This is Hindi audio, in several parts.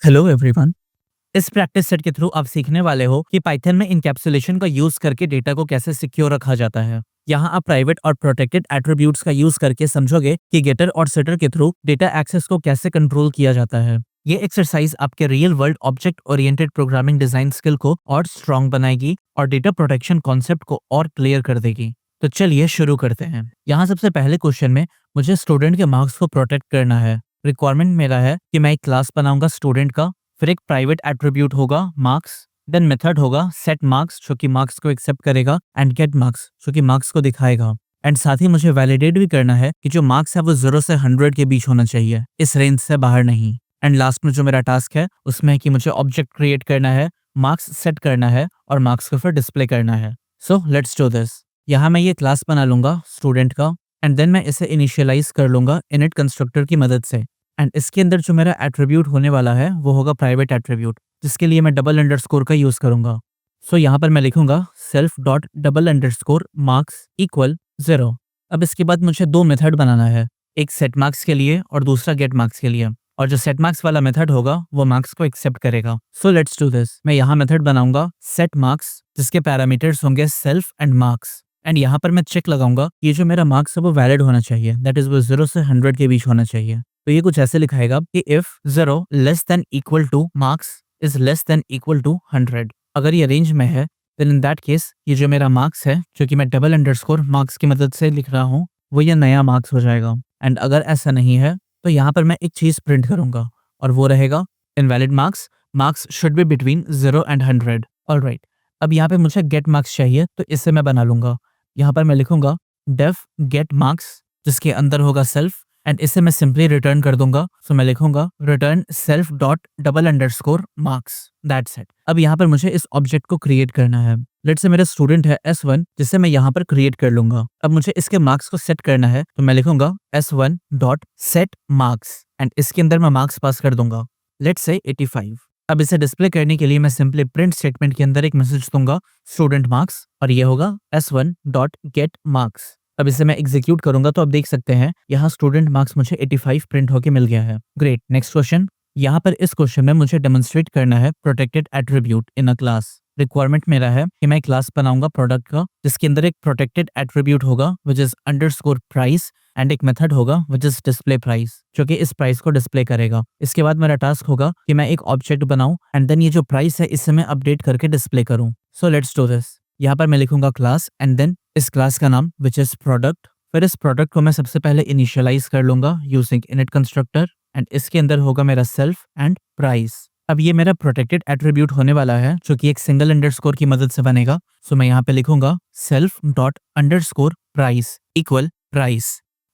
Hello everyone. इस प्रैक्टिस सेट के थ्रू आप सीखने वाले हो कि पाइथन में इनकैप्सुलेशन का यूज करके डेटा को कैसे सिक्योर रखा जाता है। यहाँ आप प्राइवेट और प्रोटेक्टेड एट्रीब्यूट्स का यूज करके समझोगे कि गेटर और सेटर के थ्रू डेटा एक्सेस को कैसे कंट्रोल किया जाता है। ये एक्सरसाइज आपके real world object oriented programming design skill को और स्ट्रॉन्ग बनाएगी और डेटा प्रोटेक्शन कॉन्सेप्ट को और क्लियर कर देगी। तो चलिए शुरू करते हैं। यहाँ सबसे पहले क्वेश्चन में मुझे स्टूडेंट के मार्क्स को प्रोटेक्ट करना है। रिक्वायरमेंट मेरा है कि मैं एक क्लास बनाऊंगा स्टूडेंट का, फिर एक प्राइवेट एट्रीब्यूट होगा मार्क्स, देन मेथड होगा सेट मार्क्स जो कि मार्क्स को एक्सेप्ट करेगा एंड गेट मार्क्स जो कि मार्क्स को दिखाएगा। एंड साथ ही मुझे वैलिडेट भी करना है कि जो मार्क्स है वो 0 से 100 के बीच होना चाहिए, इस रेंज से बाहर नहीं। एंड लास्ट में जो मेरा टास्क है उसमें है कि मुझे ऑब्जेक्ट क्रिएट करना है, मार्क्स सेट करना है और मार्क्स को फिर डिस्प्ले करना है। So let's do this. यहाँ मैं ये क्लास बना लूंगा स्टूडेंट का एंड देन मैं इसे इनिशियलाइज कर लूंगा इनिट कंस्ट्रक्टर की मदद से। एंड इसके अंदर जो मेरा एट्रीब्यूट होने वाला है वो होगा प्राइवेट एट्रीब्यूट, जिसके लिए मैं डबल अंडरस्कोर का यूज करूंगा। सो यहाँ पर मैं लिखूंगा self dot double underscore marks equal 0। अब इसके बाद मुझे दो मेथड बनाना है, एक सेट मार्क्स के लिए और दूसरा गेट मार्क्स के लिए। और जो सेट मार्क्स वाला मेथड होगा वो मार्क्स को एक्सेप्ट करेगा। सो लेट्स डू दिस। मैं यहाँ मेथड बनाऊंगा सेट मार्क्स, जिसके पैरामीटर्स होंगे सेल्फ एंड मार्क्स। एंड यहाँ पर मैं चेक लगाऊंगा ये जो मेरा मार्क्स है वो वैलिड होना चाहिए, दैट इज वो 0 से 100 के बीच होना चाहिए। तो ये कुछ ऐसे लिखाएगा कि if 0 less than equal to marks is less than equal to 100। अगर ये रेंज में है देन इन दैट केस ये जो मेरा मार्क्स है जो कि मैं डबल अंडरस्कोर मार्क्स की मदद से लिख रहा हूँ वो ये नया मार्क्स हो जाएगा। एंड अगर ऐसा नहीं है तो यहाँ पर मैं एक चीज प्रिंट करूंगा और वो रहेगा invalid marks, marks should be between 0 and 100। Alright, अब यहाँ पे मुझे गेट मार्क्स चाहिए तो इससे मैं बना लूंगा। यहाँ पर मैं लिखूंगा डेफ गेट मार्क्स, जिसके अंदर होगा सेल्फ एंड इसे मैं सिंपली रिटर्न कर दूंगा। सो मैं लिखूंगा return self dot double underscore marks, that's it. अब यहाँ पर मुझे इस ऑब्जेक्ट को क्रिएट करना है। लेट्स से मेरा स्टूडेंट है S1, जिसे मैं यहाँ पर क्रिएट कर लूंगा। अब मुझे इसके मार्क्स को सेट करना है तो मैं लिखूंगा S1 dot set marks and इसके अंदर मैं मार्क्स पास कर दूंगा, लेट्स से 85। अब इसे डिस्प्ले करने के लिए मैं सिंपली प्रिंट स्टेटमेंट के अंदर एक मैसेज दूंगा स्टूडेंट मार्क्स और ये होगा S1 डॉट गेट मार्क्स। अब इसे मैं एग्जीक्यूट करूंगा तो आप देख सकते हैं यहाँ स्टूडेंट मार्क्स मुझे 85 प्रिंट होके मिल गया है। Great, next question. यहाँ पर इस क्वेश्चन में मुझे डेमोन्स्ट्रेट करना है प्रोटेक्टेड एट्रीब्यूट इन अ क्लास। रिक्वायरमेंट मेरा है कि मैं क्लास बनाऊंगा प्रोडक्ट का, जिसके अंदर एक प्रोटेक्टेड एट्रीब्यूट होगा which is underscore price and एक मेथड होगा विच इज डिस्प्ले प्राइस, जो कि इस प्राइस को डिस्प्ले करेगा। इसके बाद मेरा टास्क होगा कि मैं एक ऑब्जेक्ट बनाऊं एंड देन ये जो प्राइस है इसे मैं अपडेट करके डिस्प्ले करूं। सो लेट्स डू दिस। यहाँ पर मैं लिखूंगा क्लास एंड देन इस क्लास का नाम विच इज प्रोडक्ट। फिर इस प्रोडक्ट को मैं सबसे पहले इनिशियलाइज कर लूंगा यूजिंग इनिट कंस्ट्रक्टर एंड इसके अंदर होगा मेरा सेल्फ एंड प्राइस। अब ये मेरा प्रोटेक्टेड एट्रीब्यूट होने वाला है जो कि एक सिंगल अंडरस्कोर की मदद से बनेगा। सो मैं यहाँ पे लिखूंगा self dot underscore price equal price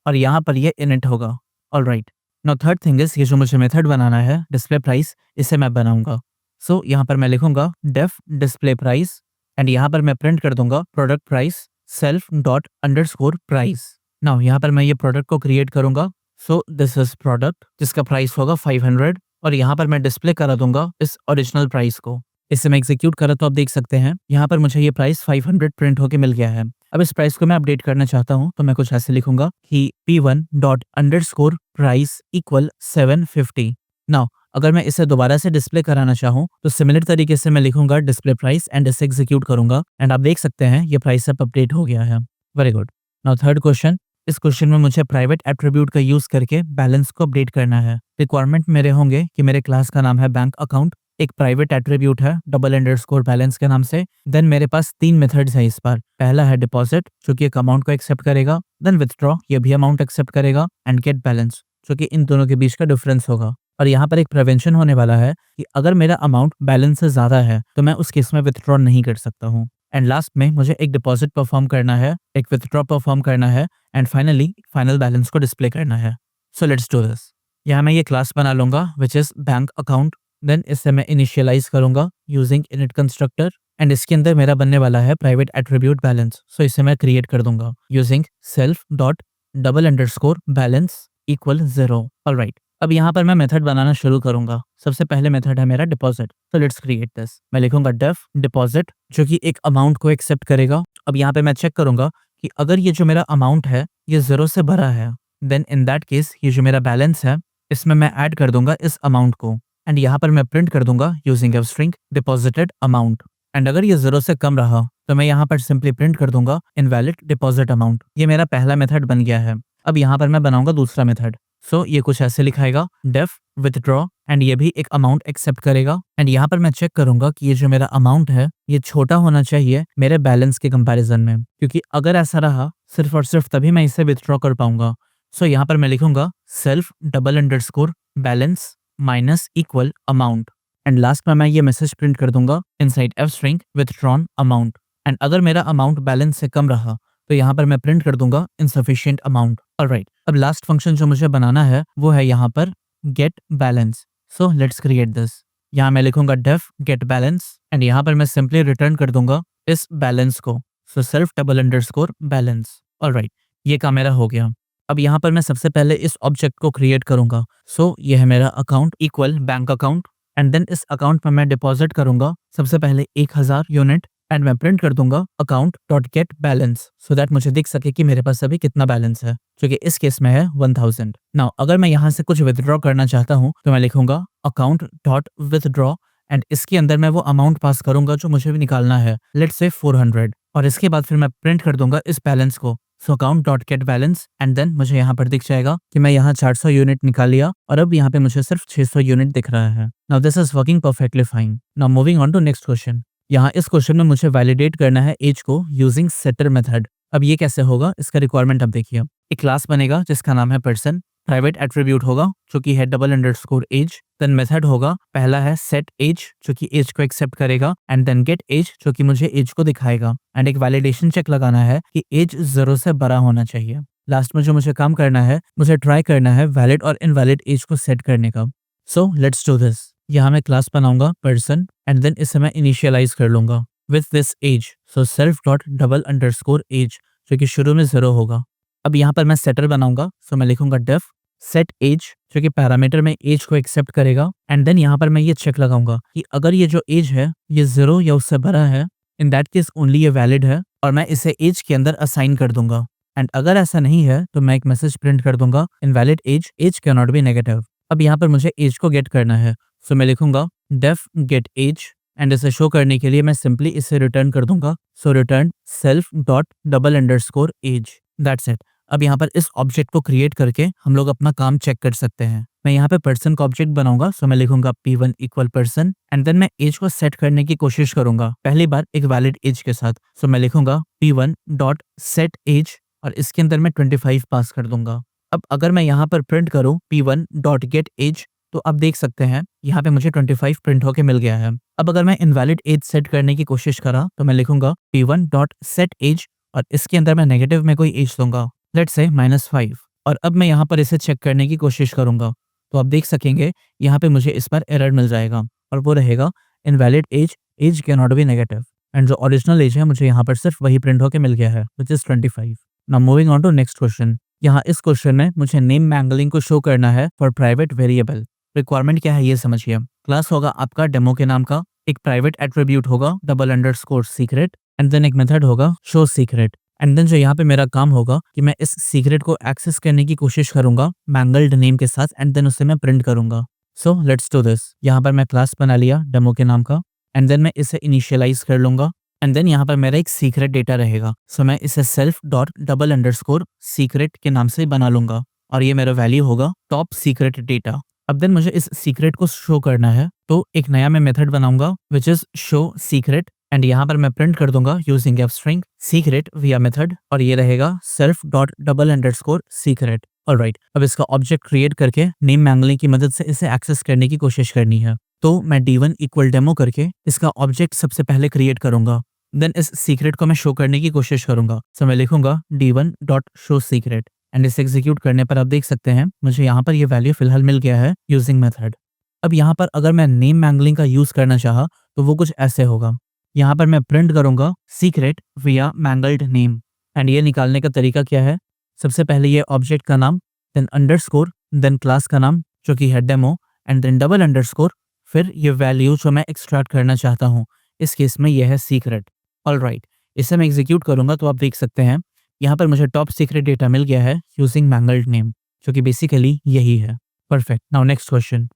और यहाँ पर ये इनिट होगा। Alright, now third thing is ये जो मुझे मेथड बनाना है डिस्प्ले प्राइस, इसे मैं बनाऊंगा। सो यहाँ पर मैं लिखूंगा डेफ डिस्प्ले प्राइस एंड यहाँ पर मैं प्रिंट कर दूंगा product price self dot underscore price. Now यहाँ पर मैं ये प्रोडक्ट को क्रिएट करूंगा। सो दिस इज प्रोडक्ट जिसका प्राइस होगा 500 और यहाँ पर मैं डिस्प्ले करा दूंगा इस ओरिजिनल प्राइस को। इसे मैं एग्जीक्यूट करा तो आप देख सकते हैं यहाँ पर मुझे ये प्राइस 500 प्रिंट होके मिल गया है। अब इस प्राइस को मैं अपडेट करना चाहता हूँ तो मैं कुछ ऐसे लिखूंगा कि P1 dot underscore price equal 750। Now अगर मैं इसे दोबारा से डिस्प्ले कराना चाहूँ तो सिमिलर तरीके से मैं लिखूंगा डिस्प्ले प्राइस एंड इसे एग्जीक्यूट करूंगा एंड आप देख सकते हैं ये प्राइस अब अपडेट हो गया है। Very good. Now third question. इस क्वेश्चन में मुझे प्राइवेट एट्रीब्यूट का यूज करके बैलेंस को अपडेट करना है। रिक्वायरमेंट मेरे होंगे कि मेरे क्लास का नाम है बैंक अकाउंट, एक प्राइवेट एट्रीब्यूट है डबल अंडरस्कोर बैलेंस के नाम से। देन मेरे पास 3 मेथड्स हैं इस पर। पहला है डिपॉजिट जो कि एक अमाउंट को एक्सेप्ट करेगा, देन विथड्रॉ ये भी अमाउंट एक्सेप्ट करेगा एंड गेट बैलेंस जो कि इन दोनों के बीच का डिफरेंस होगा। और यहाँ पर एक प्रिवेंशन होने वाला है कि अगर मेरा अमाउंट बैलेंस से ज्यादा है तो मैं उस केस में विथड्रॉ नहीं कर सकता हूँ। एंड लास्ट में मुझे एक डिपॉजिट परफॉर्म करना है, एक विथड्रॉ परफॉर्म करना है एंड फाइनली फाइनल बैलेंस को डिस्प्ले करना है। So let's do this. यहाँ मैं ये क्लास बना लूंगा which is bank account, then इसे मैं इनिशियलाइज करूंगा यूजिंग इनिट कंस्ट्रक्टर एंड इसके अंदर मेरा बनने वाला है प्राइवेट एट्रीब्यूट बैलेंस। सो इसे मैं क्रिएट कर दूंगा using self dot double underscore balance equal 0। Alright, अब यहाँ पर मैं मेथड बनाना शुरू करूंगा। सबसे पहले मेथड है मेरा डिपॉजिट। तो लेट्स क्रिएट दिस। मैं लिखूंगा डेफ डिपॉजिट जो कि एक अमाउंट को एक्सेप्ट करेगा। अब यहाँ पे मैं चेक करूंगा कि अगर ये जो मेरा अमाउंट है ये 0 से बड़ा है देन इन दैट केस ये जो मेरा बैलेंस है इसमें मैं ऐड कर दूंगा इस अमाउंट को एंड यहाँ पर मैं प्रिंट कर दूंगा using F string deposited amount. And अगर ये 0 से कम रहा तो मैं यहाँ पर सिंपली प्रिंट कर दूंगा इनवैलिड डिपॉजिट अमाउंट। ये मेरा पहला मेथड बन गया है। अब यहाँ पर मैं बनाऊंगा दूसरा मेथड। सो ये कुछ ऐसे लिखाएगा डेफ विथड्रॉ एंड ये भी एक अमाउंट एक्सेप्ट करेगा। एंड यहाँ पर मैं चेक करूंगा कि ये जो मेरा अमाउंट है ये छोटा होना चाहिए मेरे बैलेंस के कंपैरिजन में, क्योंकि अगर ऐसा रहा सिर्फ और सिर्फ तभी मैं इसे विथड्रॉ कर पाऊंगा। सो यहाँ पर मैं लिखूंगा self double underscore balance minus equal amount and last में मैं ये मैसेज प्रिंट कर दूंगा inside F string withdrawn amount. And अगर मेरा अमाउंट बैलेंस से कम रहा तो यहाँ पर मैं प्रिंट कर दूंगा इनसफिशिएंट अमाउंट। ऑलराइट, अब लास्ट फंक्शन जो मुझे बनाना है वो है यहाँ पर get balance. So let's create this. यहाँ मैं लिखूंगा डेफ गेट बैलेंस एंड यहाँ पर मैं सिंपली रिटर्न कर दूंगा इस बैलेंस को। So self double underscore balance. Alright, ये काम मेरा हो गया। अब यहाँ पर मैं सबसे पहले इस ऑब्जेक्ट को क्रिएट करूंगा। सो ये है मेरा account equal bank account and then इस अकाउंट में मैं डिपॉजिट करूंगा सबसे पहले 1000 यूनिट एंड मैं प्रिंट कर दूंगा account dot get balance so that मुझे दिख सके कि मेरे पास अभी कितना बैलेंस है, जो कि इस केस में है 1000। नाउ अगर मैं यहाँ से कुछ विथड्रॉ करना चाहता हूँ तो मैं लिखूंगा अकाउंट डॉट विथड्रॉ एंड इसके अंदर मैं वो अमाउंट पास करूंगा जो मुझे भी निकालना है, लेट्स से 400। और इसके बाद फिर मैं प्रिंट कर दूंगा इस बैलेंस को। So account dot get balance and then मुझे यहाँ पर दिख जाएगा कि मैं यहाँ 400 यूनिट निकाल लिया और अब यहाँ पे मुझे सिर्फ 600 यूनिट दिख रहा है। Now this is working perfectly fine. Now moving on to next question. यहाँ इस क्वेश्चन में मुझे वैलिडेट करना है एज को यूजिंग सेटर मेथड। अब ये कैसे होगा, इसका रिक्वायरमेंट अब देखिए। एक क्लास बनेगा जिसका नाम है पर्सन, प्राइवेट एट्रीब्यूट होगा जो कि है double underscore age, then method होगा, पहला है सेट एज जो कि एज को एक्सेप्ट करेगा एंड देन गेट एज जो कि मुझे एज को दिखाएगा एंड एक वैलिडेशन चेक लगाना है कि एज 0 से बड़ा होना चाहिए। लास्ट में जो मुझे काम करना है, मुझे ट्राई करना है वैलिड और इनवैलिड एज को सेट करने का। सो लेट्स डू दिस। यहाँ मैं क्लास बनाऊंगा पर्सन एंड देन इसे मैं इनिशियलाइज कर लूंगा with this age. So self dot double underscore age जो कि शुरू में 0 होगा। अब यहाँ पर मैं सेटर बनाऊंगा। सो मैं लिखूंगा डेफ सेट एज जो कि पैरामीटर में एज को एक्सेप्ट करेगा एंड देन यहाँ पर मैं ये चेक लगाऊंगा कि अगर ये जो एज है ये 0 या उससे बड़ा है, इन दैट केस ओनली ये वैलिड है और मैं इसे एज के अंदर असाइन कर दूंगा। एंड अगर ऐसा नहीं है तो मैं एक मैसेज प्रिंट कर दूंगा invalid age can not be negative. अब यहाँ पर मुझे एज को गेट करना है। सो मैं लिखूंगा डेफ गेट एज एंड इसे शो करने के लिए मैं सिंपली इसे रिटर्न कर दूंगा। So return self dot double underscore age, that's it. अब यहाँ पर इस ऑब्जेक्ट को क्रिएट करके हम लोग अपना काम चेक कर सकते हैं। मैं यहाँ पे पर्सन का ऑब्जेक्ट बनाऊंगा। सो मैं लिखूंगा p1 equal person and then मैं एज को सेट करने की कोशिश करूंगा पहली बार एक वैलिड एज के साथ। सो मैं लिखूंगा p1 डॉट सेट एज और इसके अंदर मैं 25 पास कर दूंगा। अब अगर मैं यहाँ पर प्रिंट करूँ p1 डॉट गेट एज तो आप देख सकते हैं यहाँ पे मुझे 25 प्रिंट होके मिल गया है। अब अगर मैं इनवैलिड एज सेट करने की कोशिश करा तो मैं लिखूंगा p1 डॉट सेट एज और इसके अंदर मैं नेगेटिव में कोई एज दूंगा, लेट्स से -5। और अब मैं यहाँ पर इसे चेक करने की कोशिश करूंगा तो आप देख सकेंगे यहाँ पे मुझे इस पर एरर मिल जाएगा और वो रहेगा invalid age can not be negative and जो ओरिजिनल एज है मुझे यहाँ पर सिर्फ वही प्रिंट होके मिल गया है which is 25। Now moving on to next question. यहाँ इस क्वेश्चन में मुझे नेम मैंगलिंग को शो करना है फॉर प्राइवेट वेरिएबल। रिक्वायरमेंट क्या है ये समझिए। क्लास होगा आपका डेमो के नाम का, एक प्राइवेट एट्रीब्यूट होगा double underscore secret and then एक मेथड होगा शो सीक्रेट एंड देन जो यहाँ पे मेरा काम होगा कि मैं इस सीक्रेट को एक्सेस करने की कोशिश करूंगा मैंगल्ड नेम के साथ एंड देन उसे मैं प्रिंट करूंगा। सो लेट्स डू दिस। यहाँ पर मैं क्लास बना लिया डेमो के नाम का एंड देन मैं इसे इनिशियलाइज कर लूंगा एंड देन यहाँ पर मेरा एक सीक्रेट डेटा रहेगा। सो मैं इसे self dot double underscore secret के नाम से बना लूंगा और ये मेरा वैल्यू होगा टॉप सीक्रेट डेटा। अब देन मुझे इस सीक्रेट को शो करना है तो एक नया मैं मेथड बनाऊंगा which is show secret and यहाँ पर मैं प्रिंट कर दूंगा यूजिंग एफ स्ट्रिंग सीक्रेट विया मेथड और ये रहेगा self dot double underscore secret. Alright, अब इसका ऑब्जेक्ट क्रिएट करके नेम मैंगलिंग की मदद से इसे एक्सेस करने की कोशिश करनी है। तो मैं d1 इक्वल डेमो करके इसका ऑब्जेक्ट सबसे पहले क्रिएट करूंगा, देन इस सीक्रेट को मैं शो करने की कोशिश करूंगा। सो मैं लिखूंगा d1 dot show secret and इसे एग्जीक्यूट करने पर आप देख सकते हैं मुझे यहाँ पर ये वैल्यू फिलहाल मिल गया है यूजिंग मेथड। अब यहाँ पर अगर मैं नेम मैंगलिंग का यूज करना चाहा तो वो कुछ ऐसे होगा। यहाँ पर मैं प्रिंट करूंगा सीक्रेट विया मैंगल्ड नेम एंड ये निकालने का तरीका क्या है, सबसे पहले ये ऑब्जेक्ट का नाम, देन अंडरस्कोर, देन क्लास का नाम जो कि है demo and then double underscore, फिर ये वैल्यू जो मैं एक्सट्रैक्ट करना चाहता हूँ, इस केस में ये है सीक्रेट। ऑलराइट, इसे मैं एग्जीक्यूट करूंगा तो आप देख सकते हैं यहाँ पर मुझे टॉप सीक्रेट डेटा मिल गया है यूजिंग मैंगल्ड नेम जो कि बेसिकली यही है। परफेक्ट। Now next question.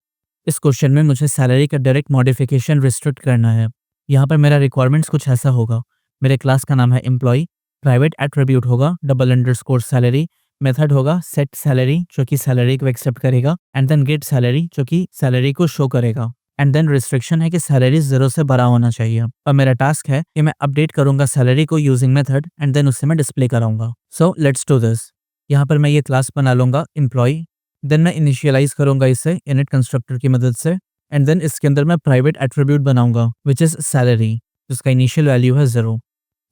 इस क्वेश्चन में मुझे सैलरी का डायरेक्ट मॉडिफिकेशन रिस्ट्रिक्ट करना है। यहाँ पर मेरा रिक्वायरमेंट्स कुछ ऐसा होगा। मेरे क्लास का नाम है एम्प्लॉय, प्राइवेट एट्रीब्यूट होगा डबल अंडरस्कोर सैलरी, मेथड होगा सेट सैलरी जो कि सैलरी को एक्सेप्ट करेगा, एंड देन गेट सैलरी जो कि सैलरी को शो करेगा, एंड देन रिस्ट्रिक्शन है कि सैलरी 0 से बड़ा होना चाहिए। और मेरा टास्क है कि मैं अपडेट करूंगा सैलरी को यूजिंग मेथड, एंड देन उससे मैं डिस्प्ले कराऊंगा। सो लेट्स डू दिस। यहाँ पर मैं ये क्लास बना लूंगा एम्प्लॉय, देन मैं इनिशियलाइज करूंगा इसे इनिट कंस्ट्रक्टर की मदद से, एंड देन इसके अंदर मैं प्राइवेट एट्रीब्यूट बनाऊंगा विच इज सैलरी, जिसका इनिशियल वैल्यू है 0।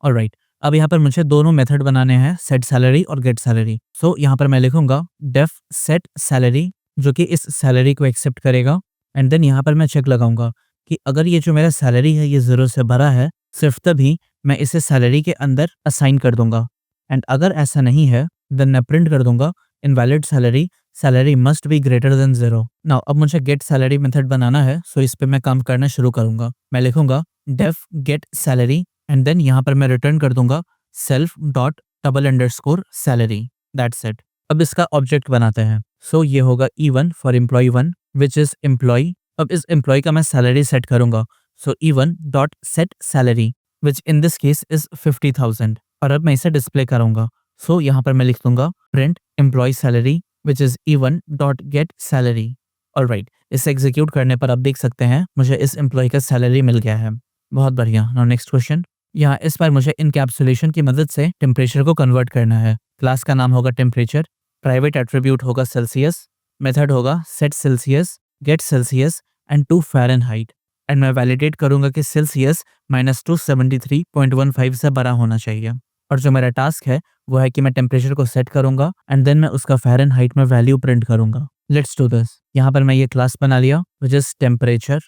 ऑलराइट, अब यहाँ पर मुझे दोनों मेथड बनाने हैं, सेट सैलरी और गेट सैलरी। सो यहाँ पर मैं लिखूंगा डेफ सेट सैलरी जो कि इस सैलरी को एक्सेप्ट करेगा, एंड देन यहाँ पर मैं चेक लगाऊंगा कि अगर ये जो मेरा सैलरी है ये 0 से बड़ा है, सिर्फ तभी मैं इसे सैलरी के अंदर असाइन कर दूंगा, एंड अगर ऐसा नहीं है देन मैं प्रिंट कर दूंगा invalid salary, salary must be greater than 0। Now अब मुझे गेट सैलरी मेथड बनाना है, सो इस पे मैं काम करना शुरू करूंगा। मैं लिखूंगा def get salary, and then यहाँ पर मैं रिटर्न कर दूंगा self dot double underscore salary, that's it. अब इसका ऑब्जेक्ट बनाते हैं। सो ये होगा E1 for employ 1 which is employ. अब इस एम्प्लॉय का मैं सैलरी सेट करूंगा, so E1 dot set salary which in this case is 50,000, और अब मैं इसे डिस्प्ले करूंगा। सो यहाँ पर मैं लिख दूंगा print employ salary which is E1 dot get salary. Alright, इसे एग्जीक्यूट करने पर आप देख सकते हैं मुझे इस एम्प्लॉय का सैलरी मिल गया है। बहुत बढ़िया। Now next question. यहाँ इस बार मुझे इनकैप्सुलेशन की मदद से टेम्परेचर को कन्वर्ट करना है। क्लास का नाम होगा टेम्परेचर, प्राइवेट एट्रीब्यूट होगा सेल्सियस, मेथड होगा set Celsius, get Celsius and to Fahrenheit, and मैं वैलिडेट करूंगा कि सेल्सियस -273.15 से बड़ा होना चाहिए। और जो मेरा टास्क है वो है कि मैं टेम्परेचर को सेट करूंगा, एंड देन मैं उसका फ़ारेनहाइट में वैल्यू प्रिंट करूंगा। Let's do this. यहाँ पर मैं ये क्लास बना लिया which is temperature,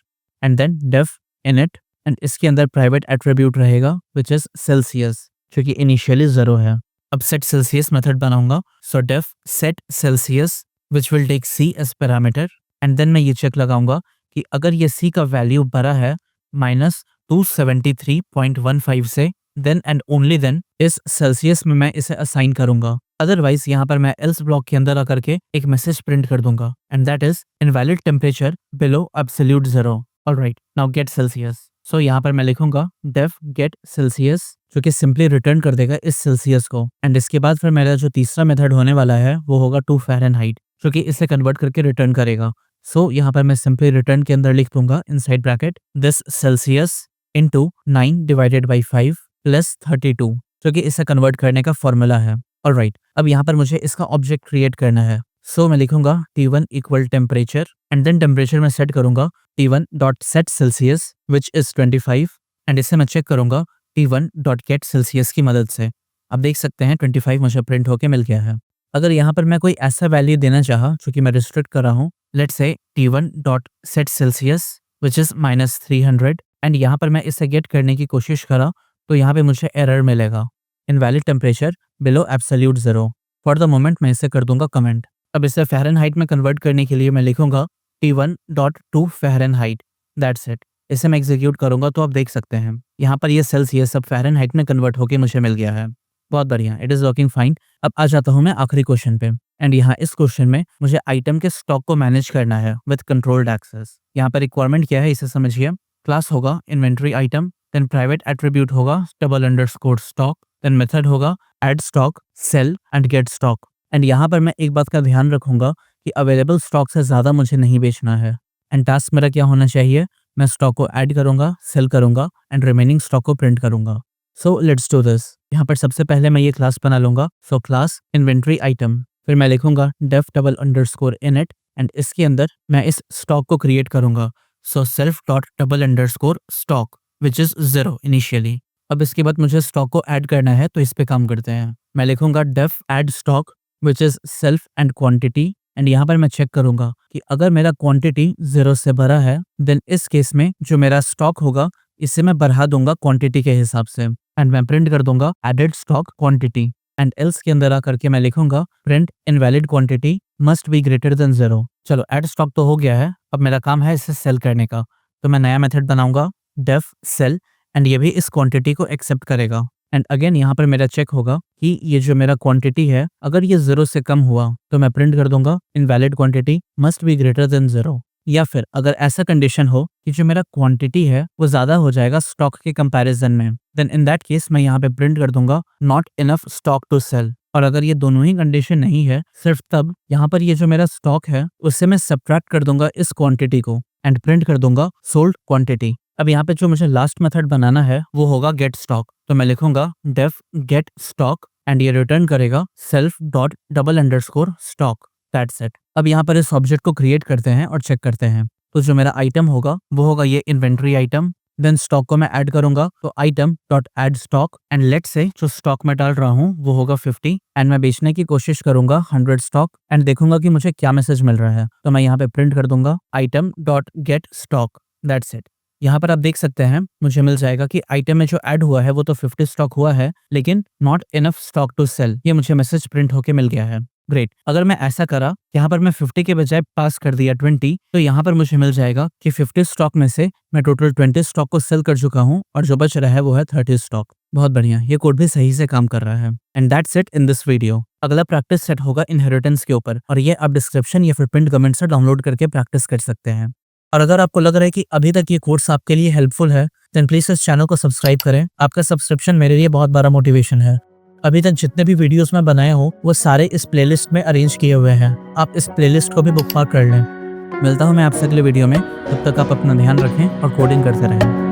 and then def init, and इसके अंदर प्राइवेट एट्रीब्यूट रहेगा विच इज सेल्सियस जो कि इनिशियली 0 है। अब सेट सेल्सियस मेथड बनाऊंगा, so def set Celsius which will take C as parameter, and then मैं ये चेक लगाऊंगा कि अगर ये सी का वैल्यू बड़ा है -273.15 से, देन एंड ओनली देन इस सेल्सियस में मैं इसे असाइन करूंगा। अदरवाइज यहाँ पर मैं एल्स ब्लॉक के अंदर आकर के एक मैसेज प्रिंट कर दूंगा, and that is invalid temperature below absolute 0। Alright, now get Celsius. So यहाँ पर मैं लिखूंगा डेफ गेट सेल्सियस जो कि सिंपली रिटर्न कर देगा इस सेल्सियस को, एंड इसके बाद फिर मेरा जो तीसरा मेथड होने वाला है वो होगा टू फ़ारेनहाइट जो कि इसे कन्वर्ट करके रिटर्न करेगा। सो यहाँ पर मैं सिंपली रिटर्न के अंदर लिख दूंगा inside bracket this Celsius into 9 divided by 5 plus 32 जो कि इसे कन्वर्ट करने का फॉर्मूला है। ऑलराइट, अब यहाँ पर मुझे इसका ऑब्जेक्ट क्रिएट करना है। सो मैं लिखूंगा T1 equal temperature, and then temperature में सेट करूंगा T1 dot set Celsius which is 25, and इसे मैं चेक करूंगा T1 डॉट गेट सेल्सियस की मदद से। आप देख सकते हैं 25 मुझे प्रिंट होके मिल गया है। अगर यहाँ पर मैं कोई ऐसा वैल्यू देना चाहा जो कि मैं रिस्ट्रिक्ट कर रहा हूँ, let's say T1 dot set Celsius which is -300, and यहाँ पर मैं इसे गेट करने की कोशिश करा तो यहाँ पे मुझे एरर मिलेगा invalid temperature below absolute 0। For the moment मैं इसे कर दूंगा कमेंट। अब इसे फ़ारेनहाइट में कन्वर्ट करने के लिए मैं लिखूंगा T1 dot to Fahrenheit, that's it. इसे मैं एग्जीक्यूट करूंगा तो आप देख सकते हैं यहाँ पर ये सेल्सियस सब फ़ारेनहाइट में कन्वर्ट होकर मुझे मिल गया है। बहुत बढ़िया, इट इज़ वर्किंग फाइन। अब आ जाता हूँ मैं आखिरी क्वेश्चन पे, एंड यहाँ इस क्वेश्चन में मुझे आइटम के स्टॉक को मैनेज करना है विद कंट्रोल्ड एक्सेस। यहाँ पर रिक्वायरमेंट क्या है इसे समझिए। क्लास होगा inventory item, then private attribute होगा double underscore stock, then method होगा add stock, sell and get stock. And यहाँ पर मैं एक बात का ध्यान रखूंगा कि अवेलेबल स्टॉक से ज़्यादा मुझे नहीं बेचना है, एंड टास्क मेरा क्या होना चाहिए, मैं स्टॉक को ऐड करूंगा, सेल करूंगा, एंड रिमेनिंग स्टॉक को प्रिंट करूंगा। सो लेट्स डू दिस। यहाँ पर सबसे पहले मैं ये क्लास बना लूंगा, सो क्लास इन्वेंट्री आइटम, फिर मैं लिखूंगा def double underscore init, and इसके अंदर मैं इस स्टॉक को क्रिएट करूंगा, so self dot double underscore stock which is 0 initially. अब इसके बाद मुझे स्टॉक को ऐड करना है तो इस पे काम करते हैं। मैं लिखूंगा def add stock which is self and quantity, and यहाँ पर मैं चेक करूंगा कि अगर मेरा क्वांटिटी 0 से बड़ा है देन इस केस में जो मेरा स्टॉक होगा इसे मैं बढ़ा दूंगा क्वांटिटी के हिसाब से, एंड मैं प्रिंट कर दूंगा added stock quantity, and else के अंदर आकर के मैं लिखूंगा print invalid quantity must be greater than 0। चलो ऐड स्टॉक तो हो गया है, अब मेरा काम है इसे सेल करने का, तो मैं नया मेथड बनाऊंगा डेफ सेल, एंड ये भी इस क्वांटिटी को एक्सेप्ट करेगा, एंड अगेन यहाँ पर मेरा चेक होगा कि ये जो मेरा क्वांटिटी है अगर ये 0 से कम हुआ तो मैं प्रिंट कर दूंगा invalid quantity must be greater than 0। या फिर अगर ऐसा कंडीशन हो कि जो मेरा क्वांटिटी है वो ज्यादा हो जाएगा स्टॉक के कंपैरिजन में, देन इन दैट केस मैं यहाँ पे प्रिंट कर दूंगा not enough stock to sell. और अगर ये दोनों ही कंडीशन नहीं है सिर्फ तब यहाँ पर ये जो मेरा स्टॉक है उससे मैं सब्ट्रैक्ट कर दूंगा इस क्वांटिटी को एंड प्रिंट कर दूंगा सोल्ड क्वांटिटी। अब यहाँ पे जो मुझे लास्ट मेथड बनाना है वो होगा गेट स्टॉक। तो मैं लिखूंगा डेफ गेट स्टॉक एंड ये रिटर्न करेगा self dot double underscore stock. That's it. अब यहाँ पर इस ऑब्जेक्ट को क्रिएट करते हैं और चेक करते हैं। तो जो मेरा आइटम होगा वो होगा ये इन्वेंट्री आइटम, देन स्टॉक को मैं ऐड करूंगा तो item dot add stock and let से जो स्टॉक में डाल रहा हूँ वो होगा 50 एंड मैं बेचने की कोशिश करूंगा 100 स्टॉक एंड देखूंगा कि मुझे क्या मैसेज मिल रहा है। तो मैं यहाँ पे प्रिंट कर दूंगा item dot gate stock. That's it. यहाँ पर आप देख सकते हैं मुझे मिल जाएगा कि आइटम में जो ऐड हुआ है वो तो 50 स्टॉक हुआ है लेकिन not enough stock to sell, ये मुझे मैसेज प्रिंट होके मिल गया है। ग्रेट। अगर मैं ऐसा करा, यहाँ पर मैं 50 के बजाय पास कर दिया 20, तो यहाँ पर मुझे मिल जाएगा कि 50 स्टॉक में से मैं टोटल 20 स्टॉक को सेल कर चुका हूँ और जो बच रहा है वो है 30 स्टॉक। बहुत बढ़िया, ये कोड भी सही से काम कर रहा है। And that's it in this video. अगला प्रैक्टिस सेट होगा इनहेरिटेंस के ऊपर और ये आप डिस्क्रिप्शन या फिर पिन कमेंट से डाउनलोड करके प्रैक्टिस कर सकते हैं। और अगर आपको लग रहा है कि अभी तक ये कोर्स आपके लिए हेल्पफुल है देन प्लीज इस चैनल को सब्सक्राइब करें। आपका सब्सक्रिप्शन मेरे लिए बहुत बड़ा मोटिवेशन है। अभी तक जितने भी वीडियोस मैं बनाया हूँ वो सारे इस प्लेलिस्ट में अरेंज किए हुए हैं, आप इस प्लेलिस्ट को भी बुकमार्क कर लें। मिलता हूँ मैं आपसे अगले वीडियो में, तब तक आप अपना ध्यान रखें और कोडिंग करते रहें।